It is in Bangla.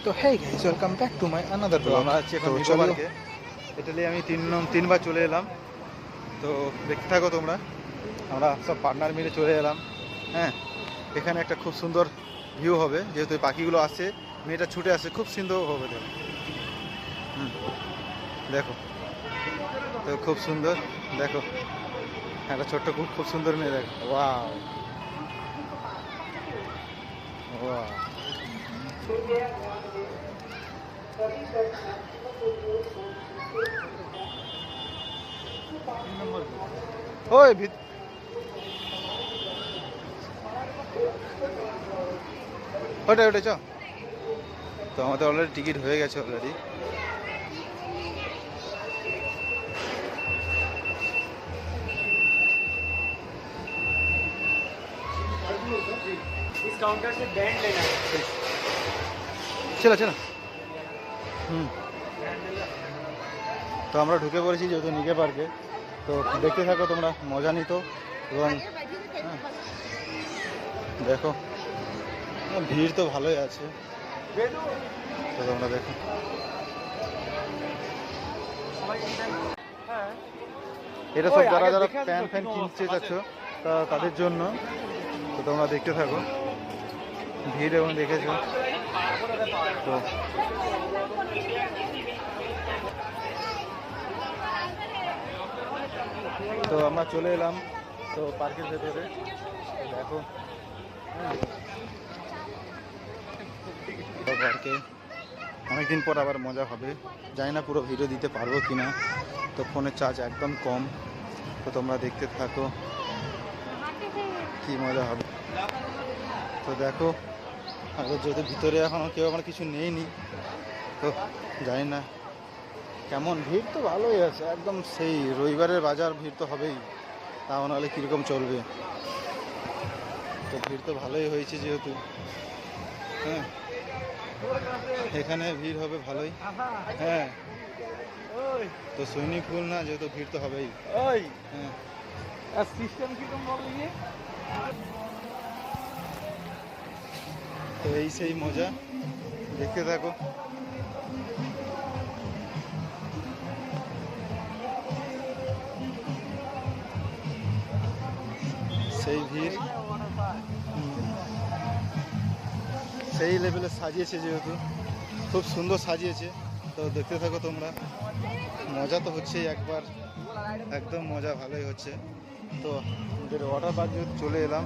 তো hey guys, welcome back to my another তো ব্লগ। আমরা আছি এখন তো নিকো চলো পার্কে। এটালি আমি তিনবার চলে এলাম। তো দেখতে থাকো তোমরা। আমরা সব পার্টনার মিলে চলে এলাম। হ্যাঁ, এখানে একটা খুব সুন্দর ভিউ হবে, যেহেতু এই পাখিগুলো আসছে, মেয়েটা ছুটে আসছে, খুব সুন্দর হবে। দেখো, দেখো, তো খুব সুন্দর। দেখো, একটা ছোট্ট খুব খুব সুন্দর মেয়ে। দেখো, ওয়াও ওয়াও। ওই ওটাই চ। তো আমাদের অলরেডি টিকিট হয়ে গেছে অলরেডি। इस काउंटर से बैंड लेना है। চলো চলো। তো আমরা ঢুকে পড়েছি যেহেতু নিকে পার্কে। তো দেখতে থাকো তোমরা, মজা নিত। এবং দেখো, ভিড় তো ভালোই আছে। তো তোমরা দেখো, এটা সব যারা যারা প্যান ফ্যান কিনতে চাচ্ছ তাদের জন্য। তো তোমরা দেখতে থাকো, ভিড় এবং দেখেছো। তো তো আমরা চলে এলাম তো পার্কের ভেতরে। দেখো, পার্কে অনেকদিন পর আবার মজা হবে। জানি না পুরো ভিডিও দিতে পারবো কিনা, তো ফোনের চার্জ একদম কম। তো তোমরা দেখতে থাকো কি মজা হবে। তো দেখো, আগে যেহেতু ভিতরে এখনও কেউ আমার কিছু নেইনি, তো জানি না কেমন। ভিড় তো ভালোই আছে, একদম সেই রবিবারের বাজার ভিড় তো হবেই, তাও নাহলে কীরকম চলবে। তো ভিড় তো ভালোই হয়েছে যেহেতু। হ্যাঁ, এখানে ভিড় হবে ভালোই। হ্যাঁ, তো সুইমিং পুল না, যেহেতু ভিড় তো হবেই। হ্যাঁ, সিস্টেম কিরকম বলো ইয়ে? তো এই সেই মজা, দেখতে থাকো। সেই ভিড়, সেই লেভেলে সাজিয়েছে, যেহেতু খুব সুন্দর সাজিয়েছে। তো দেখতে থাকো তোমরা, মজা তো হচ্ছেই একবার, একদম মজা ভালোই হচ্ছে। তো আমাদের ওয়াটার পার্ক যেহেতু চলে এলাম,